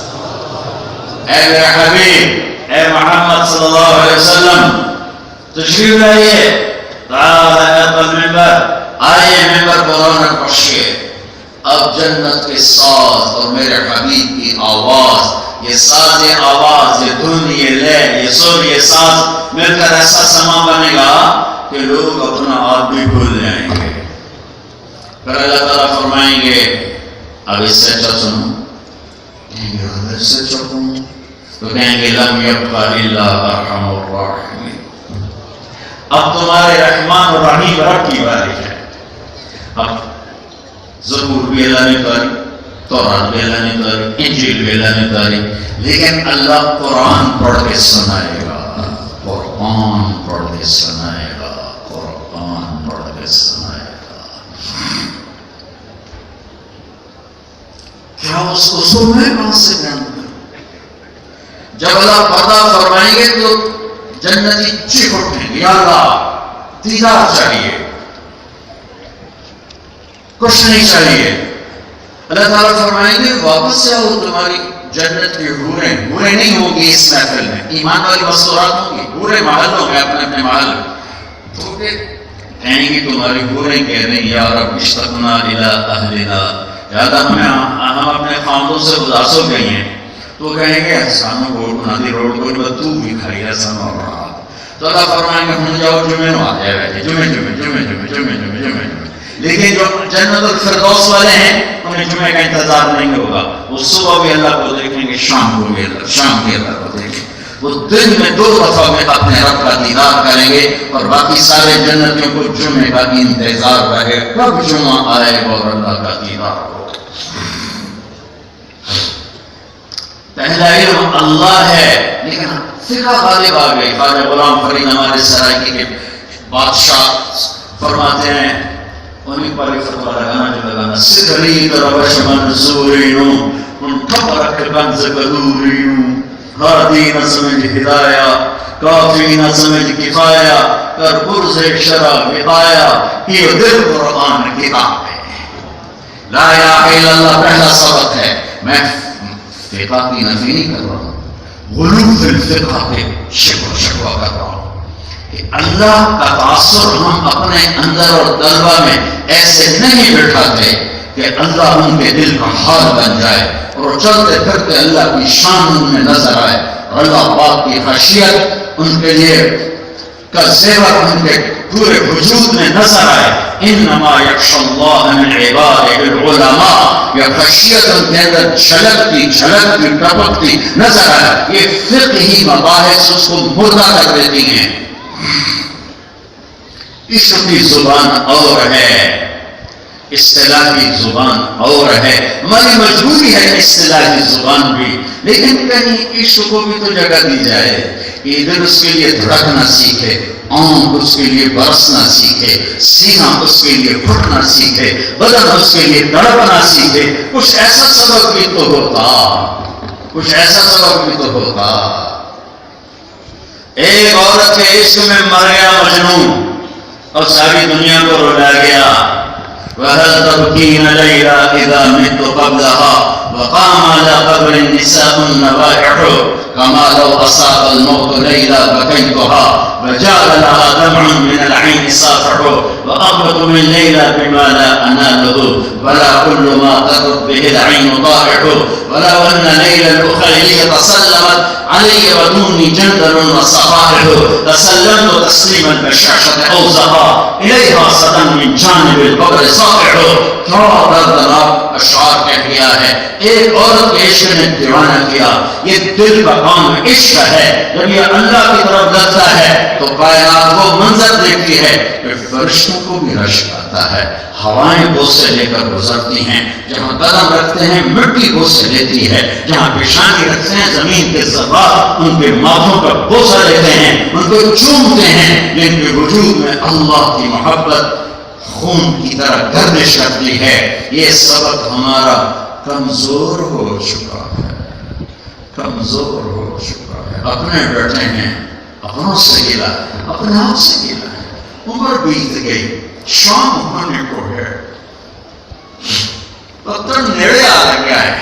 اے میرے حبیب، اے محمد صلی اللہ علیہ وسلم تشریف لائیے. تعالی ارفع المنبر، آئیے ممبر پر رونق بخشیے. اب جنت کے ساز اور میرے حبیب کی آواز، یہ ساز، یہ آواز، یہ دھن، یہ لے، یہ سر، یہ ساز مل کر ایسا سما بنے گا کہ لوگ اپنا آپ بھی بھول جائیں گے. پھر اللہ تعالیٰ فرمائیں گے اب اس سے اچھا سنو. کہیں گے اب اس سے اچھا سنو. تو کہیں گے لم یبق الا ارحم الراحمین. اب تمہارے رحمان اور رحیم رب کی باری ہے. اب زبور بھی اللہ نے اتاری، تورات بھی اللہ نے اتاری، انجیل بھی اللہ نے اتاری، لیکن اللہ قرآن پڑھ کے سنائے گا. قرآن پڑھ کے سنائے گا. قرآن پڑھ کے سنائے گا. کیا اس کو سننا کہاں سے جانتے؟ جب اللہ پردہ فرمائیں گے تو جنتی چیخ اٹھیں گے یا اللہ دیدار چاہیے، کچھ نہیں چاہیے. اللہ تعالیٰ فرمائیں گے واپس جاؤ، تمہاری جنت کی حوریں نہیں ہوں گی اس محفل میں، ایمان والی مستورات ہوں گی، حوریں محلوں میں اپنے اپنے محل میں، تو کہیں گی تمہاری حوریں کہہ رہی یا رب اشتقنا الی اہلنا، یاد ہم اپنے خاندوں سے اداس ہو گئی ہیں، تو کہیں گے سانو روڈ بنا دی، روڈ کوئی تو بھی کھائی ہے سانو رہا، تو اللہ فرمائیں گے ہم جاؤ جمعے نو آ جائے بیٹھے، جمعے لیکن جو جنت الفردوس والے ہیں انہیں جمعے کا انتظار نہیں ہوگا، وہ صبح بھی اللہ کو دیکھیں گے، شام کو بھی شام کے اللہ کو دیکھیں گے، وہ دن میں 2 دفعہ میں اپنے رب کا دیدار کریں گے، اور باقی سارے جنتیوں کو جمعے کا انتظار رہے کب جمعہ آئے اور اللہ کا دیدار ہو۔ پہلا علم اللہ ہے، لیکن فقہ غالب آ گئی۔ خواجہ غلام فرید ہمارے سرائکی کے بادشاہ فرماتے ہیں، انہیں پر فتوہ لگانا سدری روش منظورینو ان خبرک بنز قدورینو، ہادی نہ سمجھ ہدایہ، کافی نہ سمجھ کفایہ، کر برز شرع بقایا، یہ دل قرآن کتاب ہے۔ لا الہ الا اللہ پہلا سبق ہے۔ میں فقہ کی نفی نہیں کر رہا ہوں، غلو فی الفقہ پہ شکوہ کر رہا ہوں کہ اللہ کا تاثر ہم اپنے اندر اور قلبہ میں ایسے نہیں بٹھاتے کہ اللہ ان کے دل کا حال بن جائے اور چلتے پھرتے اللہ کی شان ان میں نظر آئے، اور اللہ پاک کی خشیت ان کے لیے کا زیور ان کے پورے وجود میں نظر آئے۔ انما یخشی اللہ من عبادہ العلماء، یہ خشیت ان کے اندر جھلکتی ٹپکتی نظر آئے۔ یہ فقہی مباحث اس کو مردہ کر دیتی ہیں۔ عشق کی زبان اور ہے، اصطلاحی زبان اور ہے، ہماری مجبوری ہے اصطلاحی زبان بھی، لیکن کہیں عشق کو بھی تو جگہ دی جائے کہ ادھر اس کے لیے دھڑکنا سیکھے، آنکھ اس کے لیے برسنا سیکھے، سینہ اس کے لیے پھٹنا سیکھے، بدن اس کے لیے تڑپنا سیکھے۔ کچھ ایسا سبب بھی تو ہوتا۔ ایک عورت کے عشق میں مر گیا مجنون اور ساری دنیا کو رلا گیا۔ وَهَلْ تَبْكِينَ لَيْلَا إِذَا مِتُّ قَبْلَهَا وَقَامَ عَلَى قَبْرِ النِّسَاءُ النَّوَائِحُ كَمَا لَوْ أَصَابَ الْمَوْتُ لَيْلَا بَكَيْتُهَا وَجَعَلَ لَهَا دَمْعٌ مِنَ الْعَيْنِ سَافِحُ وَأَقْبَتُ مِنْ لَيْلَا بِمَا لَا أَنَالُهُ وَلَا كُلُّ مَا تَقُتْ بِهِ الْعَيْنُ ضَائِحُ وَلَوْ أَنَّ لَيْلَ الْأُخَيْلِيَّ تَسَلَّمَتْ عَلَيَّ وَدُونِي جَنْدَلٌ وَصَفَائِحُ لَسَلَّمْتُ تَسْلِيمًا كَالشَّعْشَةِ أَوْزَهَا إِلَيْهَا صَدًا مِنْ جَانِبِ الْقَبْرِ صَافِحُ۔ کیا دردناک اشعار کہہ دیا ہے۔ ایک عورت کے عشق نے دیوانہ کیا۔ یہ دل کا کام عشق ہے۔ جب یہ اللہ کی طرف لگتا ہے تو کائنات وہ منظر دیکھتی ہے کہ فرشتوں کو بھی رشک آتا ہے، ہوائیں بوسے لے کر گزرتی ہیں، جہاں قدم رکھتے ہیں مٹی بوسے لیتی ہے، جہاں پیشانی رکھتے ہیں زمین کے ذرات ان کے ماتھوں کا بوسہ لیتے ہیں، ان کو چومتے ہیں، جن کے وجود میں اللہ کی محبت خون کی طرح گردش کرتی ہے۔ یہ سبق ہمارا کمزور ہو چکا ہے۔ اپنے بیٹھے ہیں، اپنوں سے گلا، اپنے آپ سے گلا ہے۔ عمر بیت گئی، شام ہونے کو ہے، وقت نیڑے آ گیا ہے،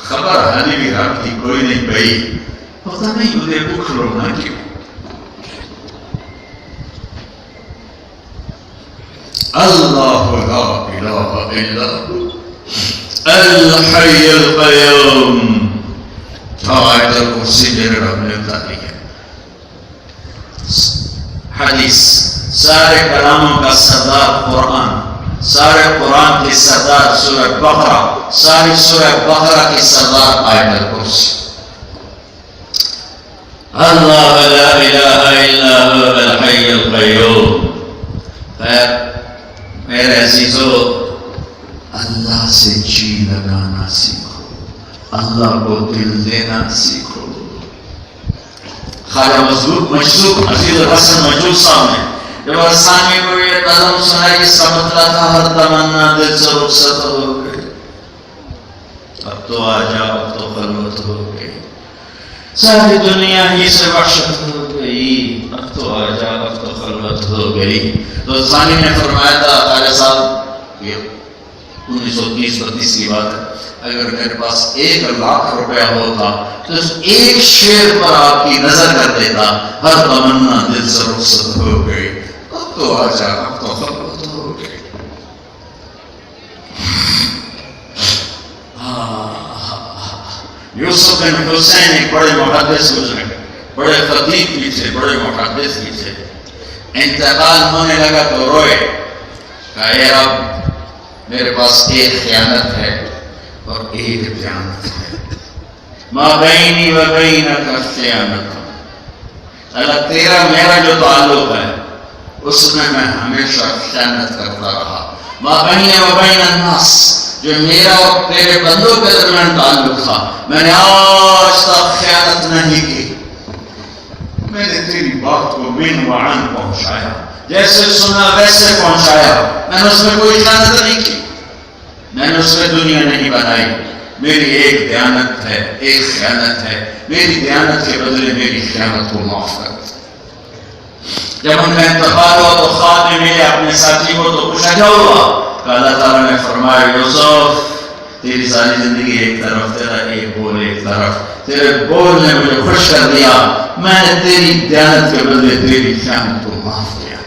خبر حالی بھی رات کی کوئی نہیں گئی، پتہ نہیں مجھے بھوک رونا کیوں۔ اللہ لا الہ الا الحی القیوم۔ آیت الکرسی میرے رب نے اتاری ہے۔ حدیث، سارے کلاموں کا سردار قرآن، سارے قرآن کی سردار سورہ بقرہ، ساری سورہ بقرہ کی سردار آیت الکرسی۔ اللہ لا الہ الا الحی القیوم۔ خیر میرے عزیزو، اللہ سے جی لگانا سیکھو، اللہ کو دل دینا سیکھو۔ خواجہ مجذوب عزیز الحسن مجذوب صاحب نے جب آسانی کو یہ نظم سنائی، اس کا مطلب تھا ہر تمنا دل سے رخصت ہو گئی، اب تو آ جاؤ، اب تو خلوت ہو گئی، ساری دنیا ہی سے وحشت ہو گئی، اب تو آ جاؤ، اب تو خلوت ہو گئی۔ تو ثانی نے فرمایا تھا خواجہ صاحب، 1930-32 کی بات ہے. اگر میرے پاس 1,00,000 روپیہ ہوتا تو اس ایک شعر پر آپ کی نظر کر دیتا. ہر تمنا دل سے رخصت ہو گئی، اب تو آ جا، اب تو خبر ہو گئی. یوسف بن حسین ایک بڑے محدث گزرے، بڑے خطیب بھی تھے، بڑے محدث بھی تھے. انتقال ہونے لگا تو روئے، کہا اے رب میرے پاس ایک خیانت ہے اور ایک دیانت ہے. ما بینی و بینک خیانت، اللہ تیرا میرا جو تعلق ہے اس میں ہمیشہ خیانت کرتا رہا. ما بینی و بین الناس، جو میرا اور تیرے بندوں کے درمیان تعلق تھا میں نے آج تک خیانت نہیں کی. میں نے تیری بات کو بن وعن پہنچایا، جیسے سنا ویسے پہنچایا. میں نے اس میں کوئی خیانت نہیں کی، میں نے اس میں دنیا نہیں بنائی. میری ایک دیانت ہے، ایک خیانت ہے. میری دیانت کے بدلے میری خیانت کو معاف کر. جب ان کا انتقال ہوا تو خواب میں ملے اپنے ساتھی کو تو پوچھا کیا ہوا؟ کہ اللہ تعالیٰ نے فرمایا یوسف تیری ساری زندگی ایک طرف، تیرا ایک بول ایک طرف. تیرے بول نے مجھے خوش کر دیا، میں نے تیری دیانت کے بدلے تیری خیانت کو معاف کیا.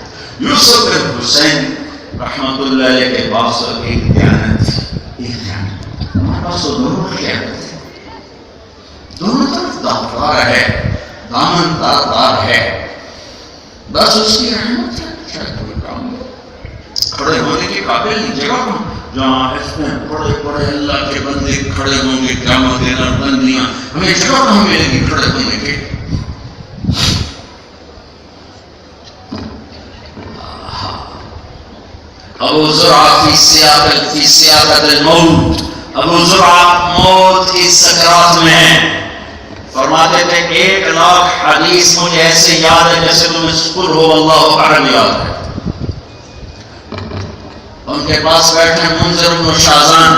یوسف بن حسین رحمت اللہ علیہ کے پاس ایک دیانت تھی، ایک خیانت. ہمارے پاس تو دونوں خیانت ہے، دونوں طرف داغدار ہے، دامن داغدار ہے. بس اس کی رحمت ہے. شاید کوئی کام کھڑے ہونے کے قابل نہیں. جگہ جہاں اس میں بڑے بڑے اللہ کے بندے کھڑے ہوں گے، قیامت دینا بندیاں، ہمیں جگہ کہاں ملے گی کھڑے ہونے کے؟ ابو زرعہ فی سیاقت الموت، ابو زرعہ موت کی سکرات میں ہیں. فرماتے تھے 1,00,000 حدیث مجھے ایسے یاد ہے جیسے تمہیں قل هو اللہ احد یاد ہے. ان کے پاس بیٹھے منذر بن شازان،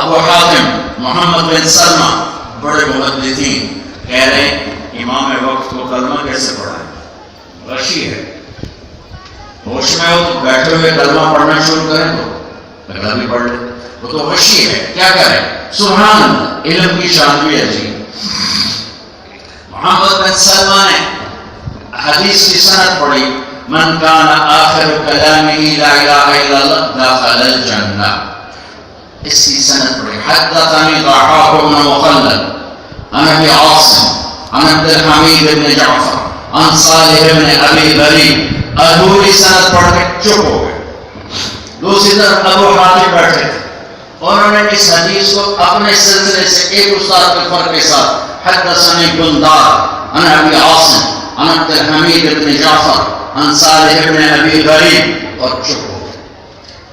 ابو حاتم، محمد بن سلمہ، بڑے محدثین، کہہ رہے ہیں امام وقت کو کلمہ کیسے پڑھا ہے؟ غشی ہے. ہوش میں ہو تو بیٹھے ہوئے کلمہ پڑھنا شروع کریں تو پہلا بھی پڑھ لیں. وہ تو غشی ہے، کیا کریں؟ سبحان اللہ، علم کی شان بھی ہے جی. محمد بن سلمہ نے حدیث کی سند پڑھی، من کان آخر کلامہ لا الہ الا اللہ دخل الجنہ. اس کی سند پڑھی. حدثنی ضحاک بن مخلد عن ابی عاصم عن عبد الحمید بن جعفر عن صالح بن ابی بری. ادھوری سند پڑھ کے چپ ہو گئے. دوسری طرف ابو حاتم بیٹھے تھے، انہوں نے اس حدیث کو اپنے سلسلے سے ایک استاد کے فرق کے ساتھ حدثنی بندار عن ابی عاصم عن عبد الحمید بن جعفر عن صالح بن ابی بری، اور چپ ہو گئے.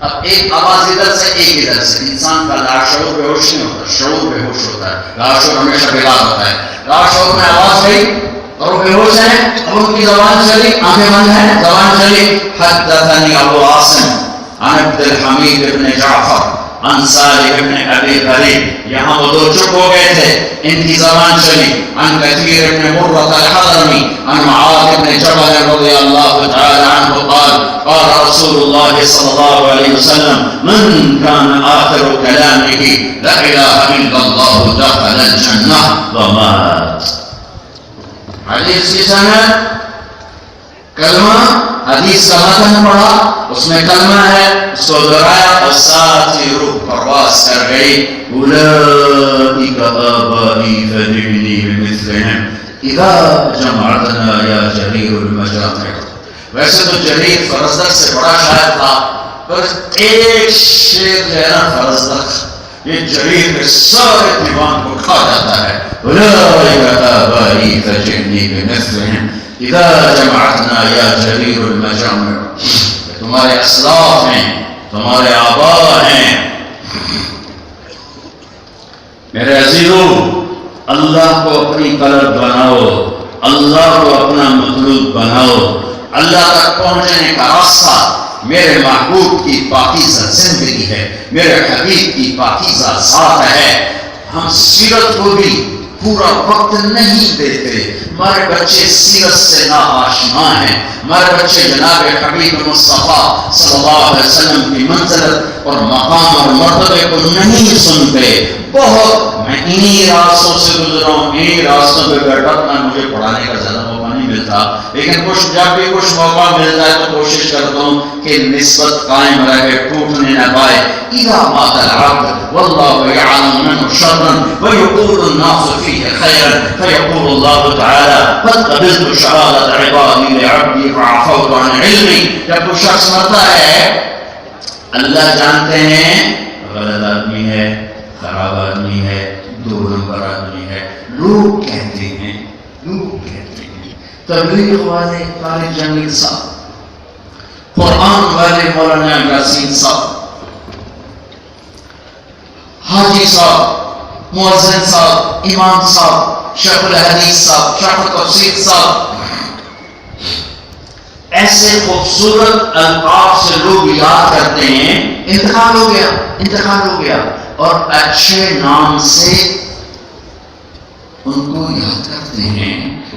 اب ایک آواز ادھر سے ایک ادھر سے. انسان کا لاشعور بے ہوش نہیں ہوتا، شعور بے ہوش ہوتا ہے. لاشعور ہمیشہ بیدار ہوتا ہے. لاشعور میں آواز گئی اور وہ بے ہوش ہے، اب ان کی زبان چلی، آنکھیں بند ہیں، زبان چلی. حدثنی ابو عاصم عن عبد الحمید بن جعفر عن صالح بن ابی بری. یہاں وہ دو چپ ہو گئے تھے، ان کی زبان چلی. عن کثیر بن مرۃ الحضرمی عن معاذ بن جبل رضی اللہ تعالی عنہ قال قال رسول اللہ صلی اللہ علیہ وسلم من کان آخر کلامہ لا الہ الا اللہ دخل الجنہ ومات. حدیث کی سند کلمہ، حدیث کا متن پڑھا، اس میں کلمہ ہے، اس کو دہرایا اور ساتھ ہی روح پرواز کر گئی. اولئک آبائی فادعنی بمثلہم اذا جمعتنا یا جریر المجامع. ویسے تو جریر فرزدق سے بڑا شاعر تھا، پر ایک شعر جو ہے نا فرزدق، یہ جریر کے سارے دیوان کو کھا جاتا ہے. اولئک آبائی فادعنی بمثلہم اذا جمعتنا یا جریر المجامع. تمہارے اسلاف ہیں، تمہارے آبا ہیں. میرے عزیزو، اللہ کو اپنی طلب بناؤ، اللہ کو اپنا مطلوب بناؤ. اللہ تک پہنچنے کا راستہ میرے محبوب کی پاکیزہ زندگی ہے، میرے حبیب کی پاکیزہ ذات ہے. ہم سیرت کو بھی پورا وقت نہیں دیتے. ہمارے بچے سیرت سے ناآشنا ہیں. ہمارے بچے جناب حبیب مصطفیٰ صلی اللہ علیہ وسلم کی منزلت اور مقام اور مرتبے کو نہیں سنتے. بہت میں انہی راستوں سے گزرا ہوں, انہی راستوں پہ بیٹھا. مجھے پڑھانے کا زیادہ موقع نہیں ملتا, لیکن جب بھی کچھ موقع ملتا ہے تو کوشش کرتا ہوں کہ نسبت قائم رہے, ٹوٹنے نہ پائے. اذا مات العبد والله يعلم منه شرا ويقول الناس فيه خيرا فيقول الله تعالى قد قبلت شهادة عبادي لعبدي فعفوت عن علمي. جب وہ شخص مرتا ہے اللہ جانتے ہیں غلط آدمی ہے, خراب آدمی ہے, 2 نمبر آدمی ہے. لوگ کہتے ہیں تبلیغ والے قاری جمیل صاحب, قرآن والے مولانا یاسین صاحب, حاجی صاحب, مؤذن صاحب, امام صاحب, شیخ الحدیث صاحب, شیخ التفسیر صاحب, ایسے خوبصورت الفاظ سے لوگ یاد کرتے ہیں. انتقال ہو گیا اور اچھے نام سے ان کو یاد کرتے ہیں.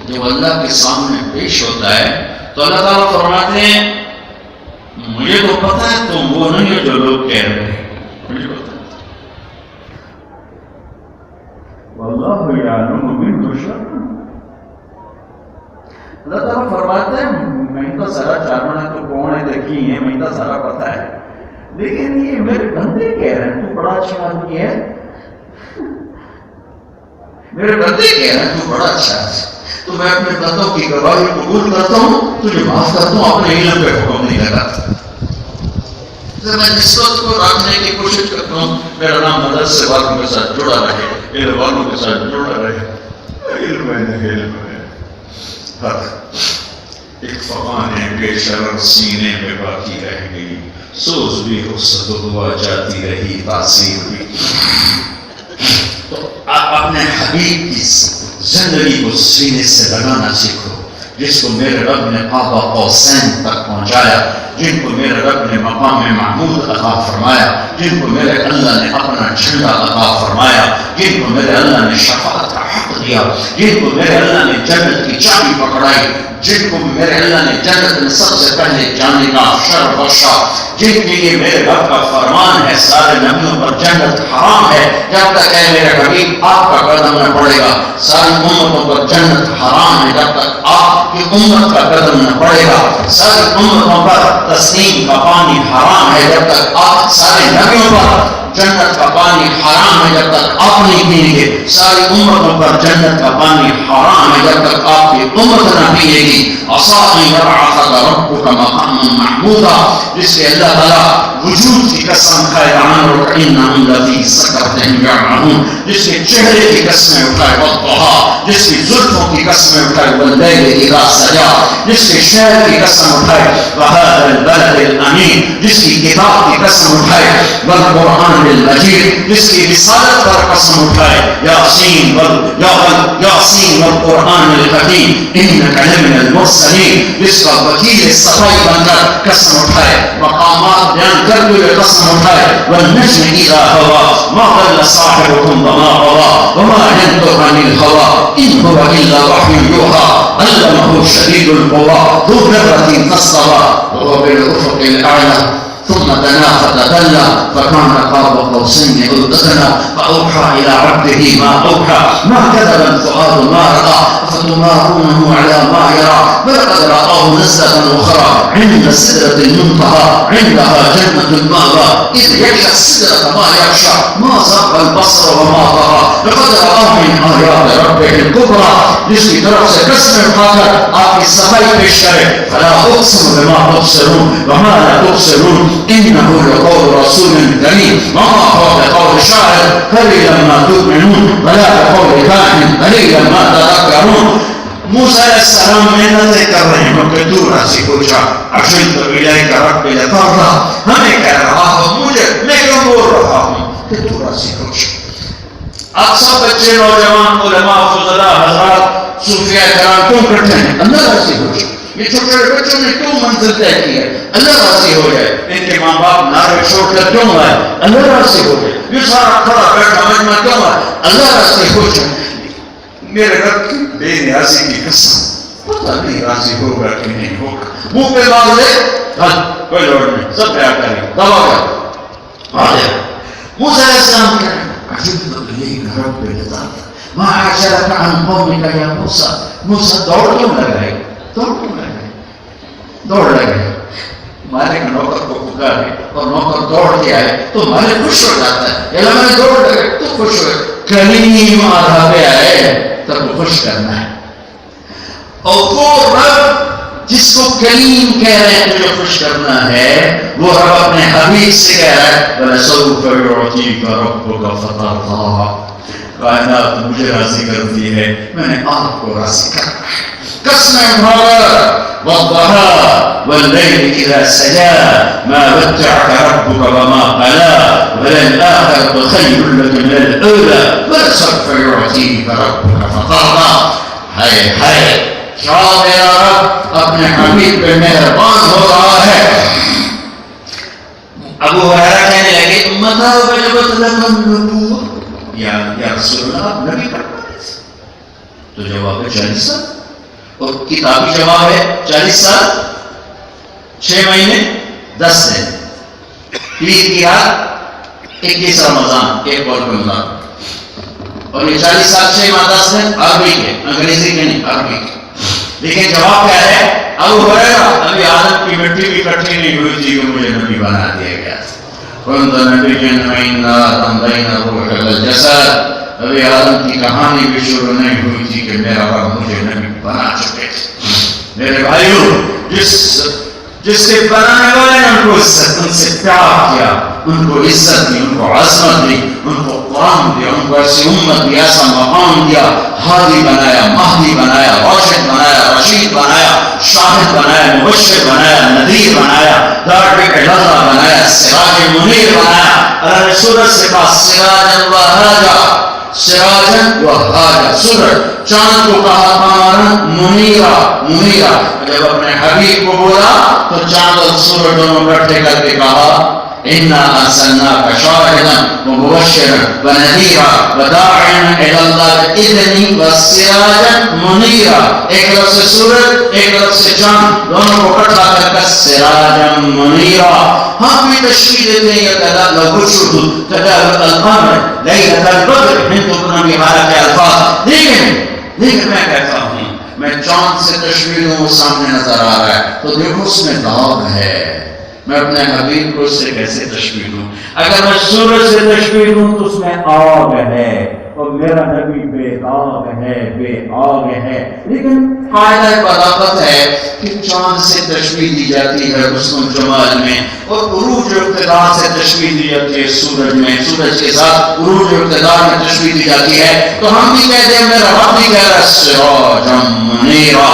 جب اللہ کے سامنے پیش ہوتا ہے تو اللہ تعالیٰ فرماتے ہیں مجھے تو پتا ہے تم وہ نہیں ہے جو لوگ کہہ رہے ہیں, مجھے پتا ہے. واللہ یعلم من تشاء. اللہ تعالیٰ فرماتے ہیں میں تو سارا جاننا تو کون ہے دیکھی ہے, میں تو سارا پتا ہے, لیکن یہ میرے بندے کہہ رہے ہیں تو بڑا اچھا آدمی ہے, میرے بندے کہہ رہے ہیں تو بڑا اچھا ہے, تو میں اپنے بندوں کی گواہی قبول کرتا ہوں, تجھے معاف کرتا ہوں, اپنے علم پہ حکم نہیں لگاتا. میں نسبت کو رکھنے کی کوشش کرتا ہوں. میرا نام مدرسے والوں کے ساتھ جڑا رہے, علم والوں کے ساتھ جڑا رہے. علم ہے ایک فقانے کے شرر سینے میں باقی رہ گئی, سوز بھی حسد ہوا جاتی رہی, تاثیر بھی. تو آپ اپنے حبیب کی زندگی کو سینے سے لگانا سیکھو, جس کو میرے رب نے قاب قوسین تک پہنچایا, جن کو میرے رب نے مقام محمود عطا فرمایا, جن کو میرے اللہ نے اپنا جھنڈا عطا فرمایا, جن کو میرے اللہ نے شفاعت کا حق دیا, جن کو میرے اللہ نے جنت کی چابی پکڑائی, جن کو میرے اللہ نے جنت میں سب سے پہلے جانے کا شرف بخشا, جن کے لیے میرے رب کا فرمان ہے سارے نبیوں پر جنت حرام ہے جب تک ہے میرے حبیب آپ کا قدم نہ پڑے گا. ساری امتوں پر جنت حرام ہے جب تک آپ کی امت کا قدم نہ پڑے گا. ساری امتوں پر تسلیم کا پانی حرام ہے جب تک آپ, سارے نبیوں پر جنت کا پانی حرام ہے جب تک آپ نہیں پئیں گے. ساری امتوں پر جنت کا پانی حرام ہے جب تک آپ کی امت نہ پیے گی. عَصَىٰ أَن يَبْعَثَكَ رَبُّكَ مَقَامًا مَحْمُودًا, جس کے اللہ تعالیٰ وجود کی قسم کھائے عَنْهُ إِنَّهُمْ لَفِي سَكْرَتِهِمْ يَعْمَهُونَ, جس کے چہرے کی قسمیں اٹھائے وَالضُّحَىٰ, جس کی زلفوں کی قسمیں اٹھائے وَاللَّيْلِ إِذَا سَجَىٰ, جس کے شہر کی قسم اٹھائے وَهَٰذَا الْبَلَدِ الْأَمِينِ, جس کی کتاب کی قسم اٹھائے وَالْقُرْآنِ الْمَجِيدِ, جس کی رسالت پر قسم اٹھائے یاسین والقرآن الحکیم انک لمن المرسلین, جس کا وکیل صفائی بن کر قسم اٹھائے, مقامات بیان کرتے ہوئے قسم اٹھائے والنجم اذا هوى ما ضل صاحبكم وما غوى وما ينطق عن الهوى ان هو الا وحي يوحى علمه شديد القوى ذو مرة فاستوى وهو بالافق الاعلى ثم دنا فتدلى فكان قاب قوسين او ادنى فاوحى الى عبده ما اوحى ما كذب الفؤاد ما راى افتمارونه على ما يرى ولقد رآه نزلة اخرى عند سدرة المنتهى عندها جنة المأوى اذ يغشى السدرة ما يغشى ما زاغ البصر وما طغى لقد رآه من آيات ربه الكبرى, جس کی طرف سے قسم اٹھا کر آپ کی صفائی پیش کرے فلا اقسم بما تبصرون وما لا تبصرون إنه لقول رسول كريم وما هو بقول شاعر قليلا ما تؤمنون ولا بقول كاهن قليلا ما تذكرون. موسیٰ علیہ السلام محنتیں کر رہے ہیں کہ تو راضی ہو جا, عجلت الیک ربی لترضی, ہمیں کہہ رہا ہوں میں کیوں بول رہا ہوں کہ تو راضی ہو جا. آپ سب بچے نوجوان علماء فضلاء حضرات صوفیاء کرام کیوں کرتے ہیں؟ اللہ راضی ہو جا. یہ چھوٹے بچوں نے کیوں منزل طے کی ہے؟ اللہ راضی ہو جائے. ان کے ماں باپ نعرے چھوڑ کر کیوں آئے؟ اللہ راضی ہو جائے. یہ سارا کھڑا بیٹھا مجمع کیوں آئے؟ اللہ راضی ہو جائے. میرے رب کی بے نیازی کی قسم، پتہ نہیں راضی ہوگا کہ نہیں ہوگا، منہ پہ مار دے، کوئی لوڑ نہیں، سب پہ آتا ہے، دعا کر آ جائے۔ موسیٰ علیہ السلام کہہ رہے ہیں عجبت الیک رب العزت ما اعجلک عن قومک یا موسیٰ۔ موسیٰ دوڑ کیوں لگائے؟ دوڑ لگائے، مالک نوکر کو پکارے اور نوکر دوڑ کے آئے تو مالک خوش ہو جاتا ہے، اللہ میں دوڑ لگے تو خوش ہو گئے، کلیم آدھا پہ آئے تب خوش کرنا ہے۔ اور وہ رب جس کو کلیم کہہ رہے ہیں تجھے خوش کرنا ہے، وہ رب اپنے حبیب سے کہہ رہا ہے وَلَسَوْفَ يُعْطِيكَ رَبُّكَ فَتَرْضَىٰ۔ کائنات مجھے راضی کرتی ہے، میں نے آپ کو راضی کرنا ہے۔ قسم اٹھایا وَالضُّحَىٰ وَاللَّيْلِ إِذَا سَجَىٰ مَا وَدَّعَكَ رَبُّكَ وَمَا قَلَىٰ وَلَلْآخِرَةُ خَيْرٌ لَكَ مِنَ الْأُولَىٰ وَلَسَوْفَ يُعْطِيكَ رَبُّكَ فَتَرْضَىٰ۔ ہائے ہائے، کیا میرا رب اپنے حبیب پہ مہربان ہو رہا ہے۔ ابو ہریرہ کہنے لگے متى وجبت لك النبوة یا رسول اللہ، نبی پر تو جواب ہے 40 سال، اور کتابی جواب ہے 40 سال 6 مہینے 10 دن، پیر کی رات 21 رمضان، ایک اور رمضان، اور یہ 40 سال 6 ماہ 10 دن عربی کے، انگریزی کے نہیں، عربی کے۔ لیکن جواب کیا ہے؟ ابو ہریرہ ابھی آدم کی مٹی بھی اکٹھی نہیں ہوئی تھی کہ مجھے نبی بنا دیا گیا۔ كنت نبيا وإنا أمضينا الروح إلى الجسد، ابھی آدم کی کہانی بھی شروع نہیں ہوئی تھی کہ میرا رب مجھے نبی بنا چکے تھے۔ میرے بھائیوں، جس کے بنانے والے نے ان کو عزت، ان سے پیار کیا، ان کو عزت دی، ان کو عظمت دی، ان کو قرآن دیا، ان کو ایسی امت دی، ایسا مقام دیا، ہادی بنایا، مہدی بنایا، راشد بنایا، رشید بنایا، شاہد بنایا، مبشر بنایا، نذیر بنایا، داعی اللہ بنایا، سراج منیر بنایا۔ اللہ نے سورج سے کہا سراجا وہاجا، سراجا وہاجا، سورج چاند کو کہا قمرا منیرا، منیرا۔ جب اپنے حبیب کو بولا تو چاند اور سورج دونوں اکٹھے کر کے کہا اِنَّا أَرْسَلْنَاكَ شَاهِدًا وَمُبَشِّرًا وَنَذِيرًا وَدَاعِيًا إِلَى اللَّهِ بِإِذْنِهِ وَسِرَاجًا مُنِيرًا۔ ایک طرف سے سورج، ایک طرف سے چاند، دونوں کو اکٹھا کر کے سراجا منیرا۔ ہم بھی تشریح دیتے ہیں لو بشرت تداوت القمر لیلۃ البدر، ہندو نبی حالہ کے الفاظ، لیکن میں کہتا ہوں میں چاند سے تشبیہ دوں، وہ سامنے نظر آ رہا ہے تو دیکھو اس میں داغ ہے، میں اپنے حبیب کو اس سے کیسے تشبیہ دوں؟ اگر میں سورج سے تشبیہ دوں تو اس میں آگ ہے، اور میرا نبی بے داغ ہے، بے آگ ہے۔ لیکن فائدہ بلاغت ہے کہ چاند سے تشبیہ دی جاتی ہے حسن و جمال میں، اور عروج و اقتدار سے تشبیہ دی جاتی ہے سورج میں، سورج کے ساتھ عروج و اقتدار میں تشبیہ دی جاتی ہے۔ تو ہم بھی کہتے ہیں، میرا رب بھی کہہ رہا ہے سراجا منیرا،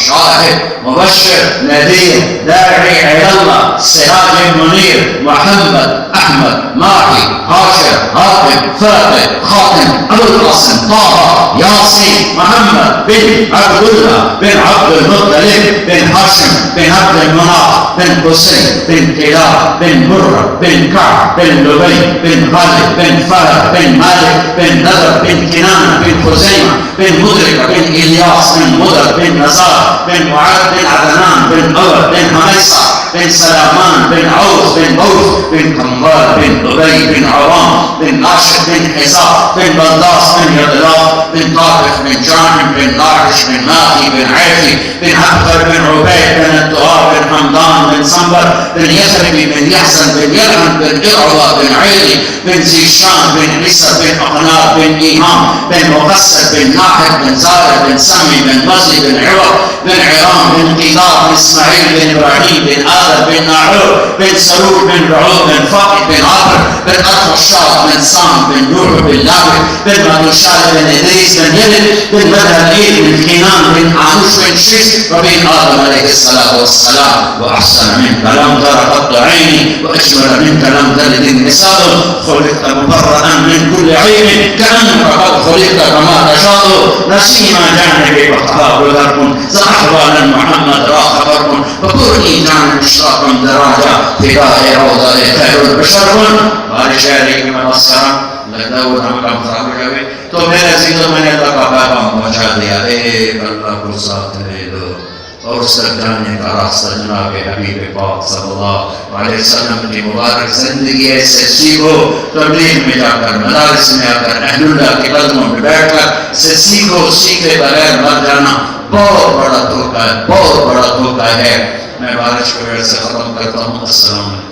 شاہد مبشر نذیر داعی الی اللہ، سراج منیر، محمد احمد ماہی حاشر حاتم فاتح خاتم ابو القاسم طه یاسین محمد بن عبداللہ بن عبد المطلب بن ہاشم بن عبد المناف بن حسین بن کلاب بن مرہ بن کعب بن لبی بن غالب بن فہد بن مالک بن نضر بن کنانہ بن خزیمہ بن مدرکہ بن الیاس بن مدر بن نزار بن معاذ بن عدنان بن عمر بن حمیصہ بن سلامان بن عوف بن بوس بن کمبال بن لبی بن عوام بن ناشد بن حزاب بن بلداس بن یدلاف بن طارف بن جامع بن ناعش بن ناقی بن عیفی بن عبقر بن عبید بن الدعاء بن حمدان بن صنبر بن یثربی بن یحسن بن یلعن بن ارعوہ بن عیلی بن زیشان بن عیسر بن اقناب بن ایہام بن مقصد بن ناحد بن زارد بن سمی بن مزی بن عوض بن عرام بن قیدار بن اسماعیل بن ابراہیم بن آدر بن ناعور بن سرور بن رعوب بن فاقد بن عبر بن أرفشاد بن سام بن نوح بن لاوي بن مدوشال بن إدريس بن يلد بن مدهليل بن كنان بن عانوش بن شيس وبن آدم عليه الصلاة والسلام وأحسن منك لم تر قط عيني وأجمل منك لم تلد النساء خلقت مبرأ من كل عيب كأنك قد خلقت كما تشاء نسيم جانبك وخطاب ذركم زأحوالا محمد راخبركم وكوني جانب اشراقا دراجة فداء روضة خير البشر بارش عليك من السلام لداود عمك أمطر تو میرے عزیزوں میں نے اللہ کا پیغام پہنچا دیا، ایک اللہ کو ساتھ لے لو اور سب جانے کا راستہ جناب حبیب پاک صلی اللہ علیہ وسلم کی مبارک زندگی ایسے سیکھو، تبلیغ میں جا کر، مدارس میں آ کر، اہل اللہ کے قدموں میں بیٹھ کر اسے سیکھو، سیکھے بغیر مر جانا بہت بڑا دھوکہ ہے، بہت بڑا دھوکہ ہے۔ میں بارش کی وجہ سے ختم کرتا ہوں۔ السلام علیکم۔